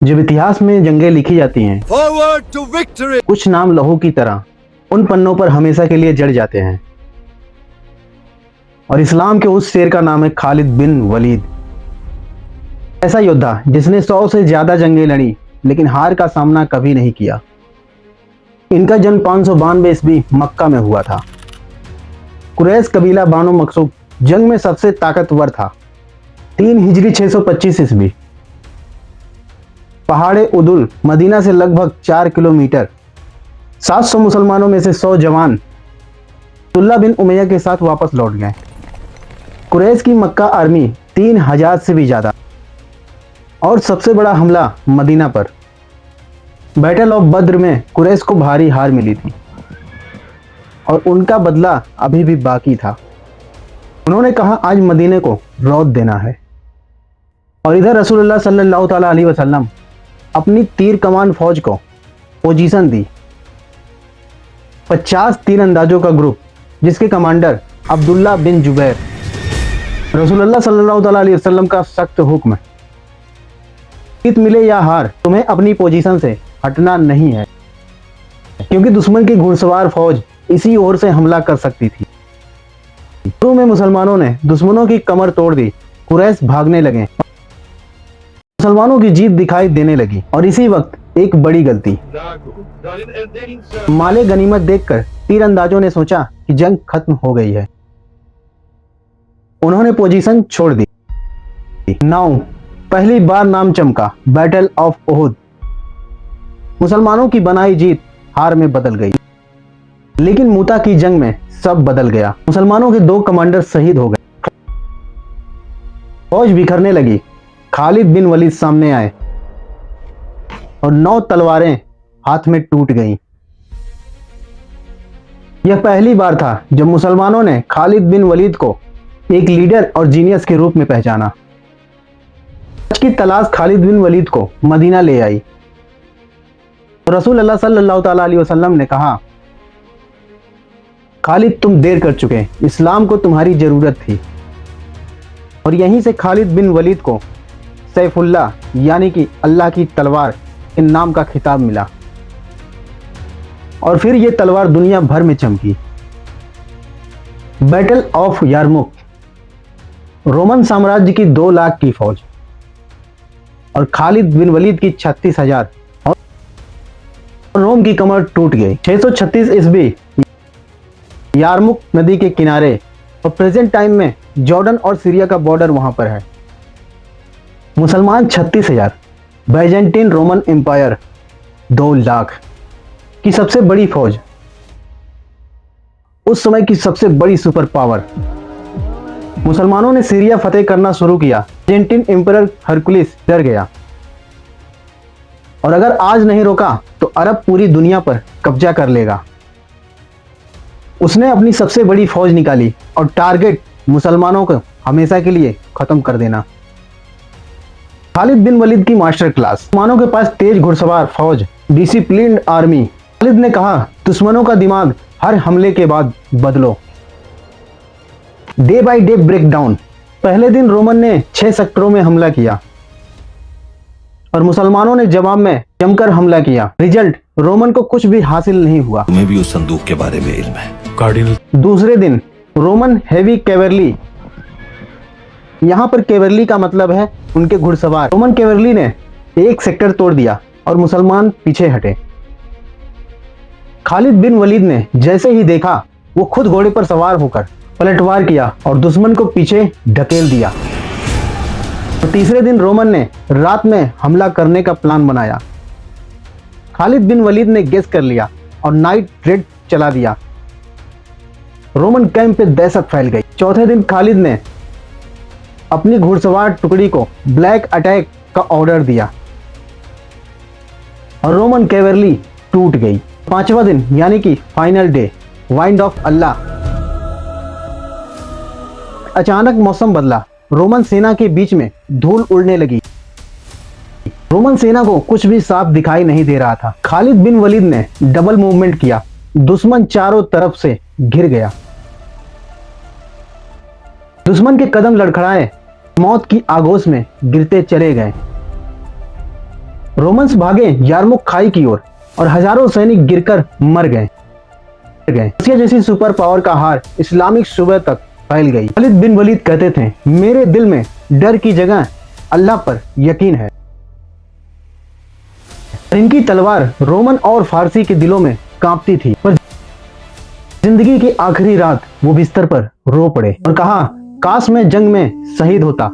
जब इतिहास में जंगें लिखी जाती हैं, Forward to victory! कुछ नाम लहू की तरह उन पन्नों पर हमेशा के लिए जड़ जाते हैं। और इस्लाम के उस शेर का नाम है खालिद बिन वलीद। ऐसा योद्धा जिसने 100 से ज्यादा जंगें लड़ी लेकिन हार का सामना कभी नहीं किया। इनका जन्म 592 ईस्वी मक्का में हुआ था। कुरैश कबीला बानो मकसूब जंग में सबसे ताकतवर था। 3 हिजरी 625 ईस्वी। पहाड़े उदुल मदीना से लगभग 4 किलोमीटर। 700 मुसलमानों में से 100 जवान अब्दुल्ला बिन उमैया के साथ वापस लौट गए। कुरैश की मक्का आर्मी 3000 से भी ज्यादा। और सबसे बड़ा हमला मदीना पर। बैटल ऑफ बद्र में कुरैश को भारी हार मिली थी और उनका बदला अभी भी बाकी था। उन्होंने कहा आज मदीने को रौद देना है। और इधर रसूलुल्लाह सल्लल्लाहु ताला अलैहि वसल्लम अपनी तीर कमान फौज को पोजीशन दी। 50 तीरंदाजों का ग्रुप जिसके कमांडर अब्दुल्ला बिन जुबैर। रसूलुल्लाह सल्लल्लाहु ताला अलैहि वसल्लम का सख्त हुक्म, जीत मिले या हार, तुम्हें अपनी पोजीशन से हटना नहीं है, क्योंकि दुश्मन की घुड़सवार फौज इसी ओर से हमला कर सकती थी। शुरू में मुसलमानों ने दुश्मनों की कमर तोड़ दी। कुरैश भागने लगे। मुसलमानों की जीत दिखाई देने लगी। और इसी वक्त एक बड़ी गलती, माले गनीमत देखकर तीरंदाजों ने सोचा कि जंग खत्म हो गई है। उन्होंने पोजीशन छोड़ दी। नाउ पहली बार नाम चमका, बैटल ऑफ ओहुद। मुसलमानों की बनाई जीत हार में बदल गई। लेकिन मूता की जंग में सब बदल गया। मुसलमानों के 2 कमांडर शहीद हो गए। फौज बिखरने लगी। खालिद बिन वलीद सामने आए और 9 तलवारें हाथ में टूट गईं। यह पहली बार था जब मुसलमानों ने खालिद बिन वलीद को एक लीडर और जीनियस के रूप में पहचाना। सच की तलाश खालिद बिन वलीद को मदीना ले आई। रसूल अल्लाह सल्लल्लाहु ताला अलैहि वसल्लम ने कहा, खालिद तुम देर कर चुके, इस्लाम को तुम्हारी जरूरत थी। और यहीं से खालिद बिन वलीद को सैफुल्लाह यानी कि अल्लाह की तलवार के नाम का खिताब मिला। और फिर यह तलवार दुनिया भर में चमकी। Battle of यारमुक। रोमन साम्राज्य की 2 लाख की फौज और खालिद बिन वलीद की 36,000 और रोम की कमर टूट गई। 636 ईस्वी यारमुक नदी के किनारे और प्रेजेंट टाइम में जॉर्डन और सीरिया का बॉर्डर वहां पर है। मुसलमान 36,000, बैजेंटीन रोमन एम्पायर 2 लाख की सबसे बड़ी फौज, उस समय की सबसे बड़ी सुपर पावर। मुसलमानों ने सीरिया फतेह करना शुरू किया। बैजेंटीन एम्परर हरकुलिस डर गया और अगर आज नहीं रोका तो अरब पूरी दुनिया पर कब्जा कर लेगा। उसने अपनी सबसे बड़ी फौज निकाली और टारगेट मुसलमानों को हमेशा के लिए खत्म कर देना। खालिद बिन वलीद की मास्टर क्लास। मुसलमानों के पास तेज घुड़सवार फौज, डिसिप्लिन्ड आर्मी। खालिद ने कहा, दुश्मनों का दिमाग हर हमले के बाद बदलो। Day by day breakdown. पहले दिन रोमन ने 6 सेक्टरों में हमला किया और मुसलमानों ने जवाब में जमकर हमला किया। रिजल्ट, रोमन को कुछ भी हासिल नहीं हुआ। तुम्हें भी उस संदूक के बारे में इल्म है कार्डिनल। दूसरे दिन रोमन हेवी कैवरली, यहां पर कैवरली का मतलब है उनके घुड़सवार। रोमन कैवरली ने 1 सेक्टर तोड़ दिया और मुसलमान पीछे हटे। खालिद बिन वलीद ने जैसे ही देखा, वो खुद घोड़े पर सवार होकर पलटवार किया और दुश्मन को पीछे ढकेल दिया। और तीसरे दिन रोमन ने रात में हमला करने का प्लान बनाया। खालिद बिन वलीद ने गेस कर लिया और नाइट रेड चला दिया। रोमन कैंप पे दहशत फैल गई। चौथे दिन खालिद ने अपनी घुड़सवार टुकड़ी को ब्लैक अटैक का ऑर्डर दिया और रोमन कैवरली टूट गई। 5वां दिन यानी कि फाइनल डे, वाइंड ऑफ अल्लाह। अचानक मौसम बदला। रोमन सेना के बीच में धूल उड़ने लगी। रोमन सेना को कुछ भी साफ दिखाई नहीं दे रहा था। खालिद बिन वलीद ने डबल मूवमेंट किया। दुश्मन चारों तरफ से घिर गया। दुश्मन के कदम लड़खड़ाए, मौत की आगोश में गिरते चले गए। रोमन्स भागे यारमुख खाई की ओर और हजारों सैनिक गिरकर मर गए। रसिया जैसी सुपर पावर का हार इस्लामिक सूबे तक फैल गई। खालिद बिन वलीद कहते थे, मेरे दिल में डर की जगह अल्लाह पर यकीन है। इनकी तलवार रोमन और फारसी के दिलों में कांपती थी, पर जिंदगी की आखिरी रात वो बिस्तर पर रो पड़े और कहा, काश मैं जंग में शहीद होता।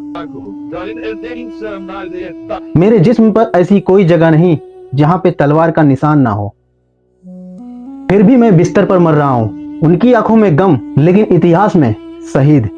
मेरे जिस्म पर ऐसी कोई जगह नहीं जहां पे तलवार का निशान ना हो। फिर भी मैं बिस्तर पर मर रहा हूं। उनकी आंखों में गम, लेकिन इतिहास में शहीद।